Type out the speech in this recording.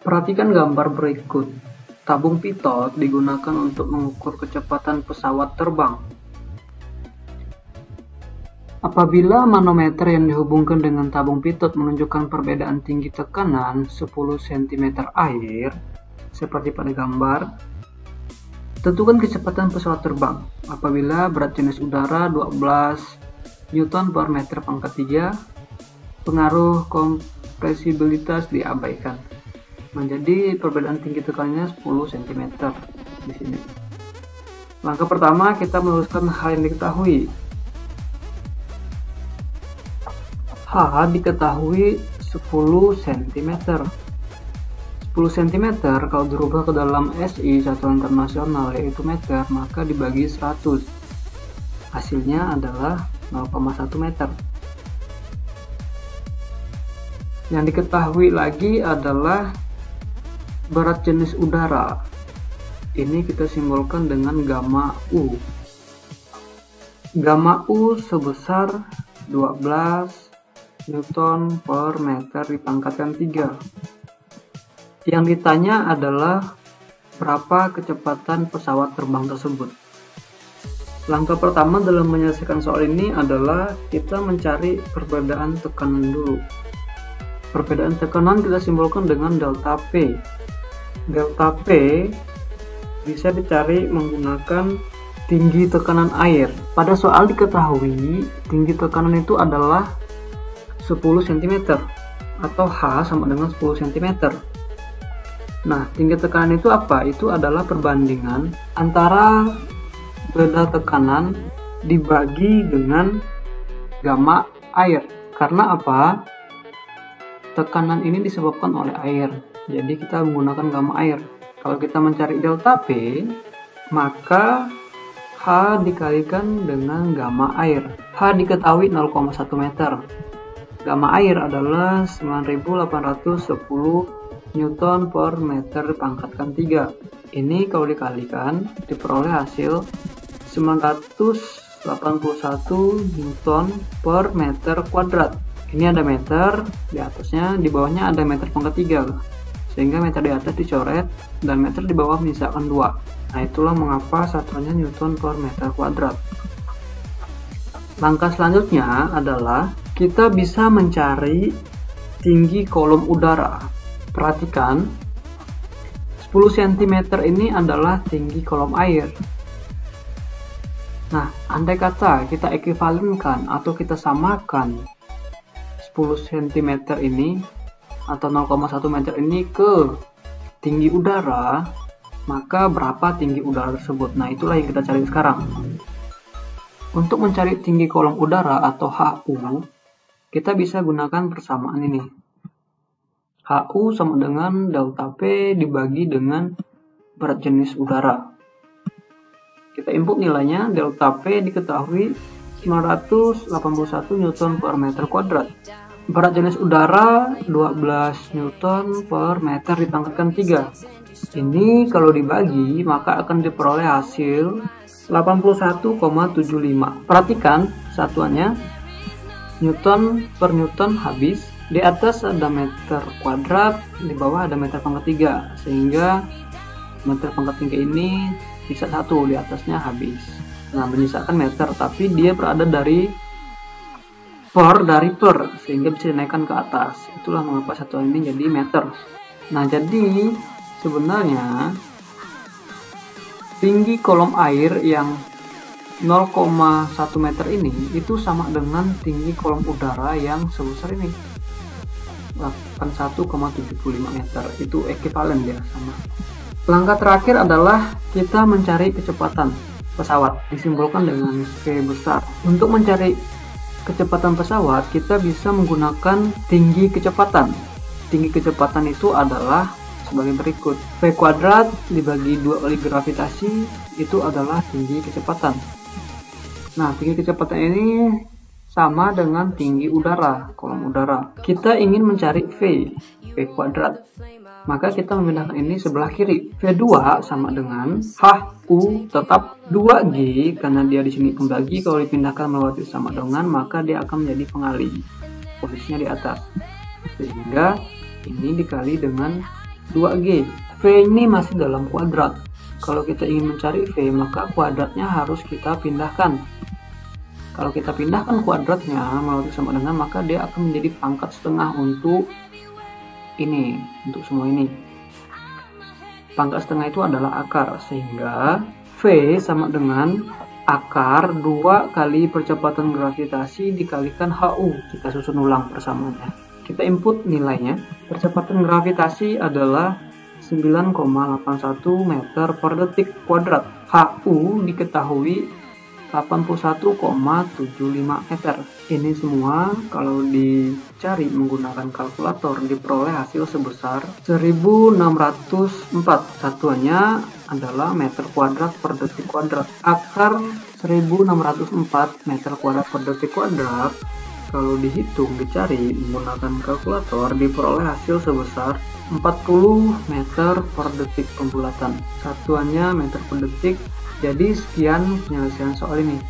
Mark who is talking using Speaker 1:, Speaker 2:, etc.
Speaker 1: Perhatikan gambar berikut. Tabung pitot digunakan untuk mengukur kecepatan pesawat terbang. Apabila manometer yang dihubungkan dengan tabung pitot menunjukkan perbedaan tinggi tekanan 10 cm air, seperti pada gambar, tentukan kecepatan pesawat terbang. Apabila berat jenis udara 12 Newton per meter pangkat 3, pengaruh kompresibilitas diabaikan. Nah, jadi perbedaan tinggi tekanannya 10 cm di sini. Langkah pertama, kita meluruskan hal yang diketahui. H diketahui 10 cm. 10 cm kalau dirubah ke dalam SI, satuan internasional, yaitu meter, maka dibagi 100. Hasilnya adalah 0,1 meter. Yang diketahui lagi adalah berat jenis udara. Ini kita simbolkan dengan gamma U. Gamma U sebesar 12 Newton per meter dipangkatkan 3. Yang ditanya adalah berapa kecepatan pesawat terbang tersebut. Langkah pertama dalam menyelesaikan soal ini adalah kita mencari perbedaan tekanan dulu. Perbedaan tekanan kita simbolkan dengan delta P. Delta P bisa dicari menggunakan tinggi tekanan air. Pada soal diketahui tinggi tekanan itu adalah 10 cm atau H sama dengan 10 cm. Nah, tinggi tekanan itu apa? Itu adalah perbandingan antara beda tekanan dibagi dengan gamma air. Karena apa? Tekanan ini disebabkan oleh air. Jadi kita menggunakan gamma air. Kalau kita mencari delta P, maka H dikalikan dengan gamma air. H diketahui 0,1 meter. Gamma air adalah 9810 Newton per meter pangkatkan 3. Ini kalau dikalikan diperoleh hasil 981 Newton per meter kuadrat. Ini ada meter di atasnya, di bawahnya ada meter pangkat 3. Sehingga meter di atas dicoret dan meter di bawah menyisakan 2. Nah, itulah mengapa satuannya Newton per meter kuadrat. Langkah selanjutnya adalah kita bisa mencari tinggi kolom udara. Perhatikan, 10 cm ini adalah tinggi kolom air. Nah, andai kata kita ekuivalenkan atau kita samakan 10 cm ini atau 0,1 meter ini ke tinggi udara, maka berapa tinggi udara tersebut? Nah, itulah yang kita cari sekarang. Untuk mencari tinggi kolom udara atau HU, kita bisa gunakan persamaan ini. HU sama dengan delta P dibagi dengan berat jenis udara. Kita input nilainya, delta P diketahui 981 Newton per meter kuadrat. Berat jenis udara 12 Newton per meter dipangkatkan 3. Ini kalau dibagi maka akan diperoleh hasil 81,75. Perhatikan satuannya Newton per Newton habis. Di atas ada meter kuadrat, di bawah ada meter pangkat 3. Sehingga meter pangkat 3 ini bisa 1, di atasnya habis. Nah, menyisakan meter, tapi dia berada dari per, sehingga bisa dinaikkan ke atas. Itulah mengapa satuan ini jadi meter. Nah, jadi sebenarnya tinggi kolom air yang 0,1 meter ini itu sama dengan tinggi kolom udara yang sebesar ini, 81,75 meter. Itu ekuivalen ya, sama. Langkah terakhir adalah kita mencari kecepatan pesawat, disimbolkan dengan V besar. Untuk mencari kecepatan pesawat, kita bisa menggunakan tinggi kecepatan. Tinggi kecepatan itu adalah sebagai berikut. V kuadrat dibagi 2 kali gravitasi, itu adalah tinggi kecepatan. Nah, tinggi kecepatan ini sama dengan tinggi udara, kolom udara. Kita ingin mencari V kuadrat. maka kita memindahkan ini sebelah kiri. V2 sama dengan HU tetap 2G, karena dia di sini pembagi. Kalau dipindahkan melewati sama dengan, maka dia akan menjadi pengali. Posisinya di atas. Sehingga ini dikali dengan 2G. V ini masih dalam kuadrat. Kalau kita ingin mencari V, maka kuadratnya harus kita pindahkan. Kalau kita pindahkan kuadratnya melewati sama dengan, maka dia akan menjadi pangkat setengah untuk ini, untuk semua ini. Pangkat setengah itu adalah akar, sehingga V sama dengan akar 2 kali percepatan gravitasi dikalikan HU. Kita susun ulang persamaannya. Kita input nilainya. Percepatan gravitasi adalah 9,81 meter per detik kuadrat. HU diketahui 81,75 meter. Ini semua kalau dicari menggunakan kalkulator diperoleh hasil sebesar 1604. Satuannya adalah meter kuadrat per detik kuadrat. Akar 1604 meter kuadrat per detik kuadrat kalau dihitung dicari menggunakan kalkulator diperoleh hasil sebesar 40 meter per detik pembulatan. Satuannya meter per detik. Jadi sekian penyelesaian soal ini.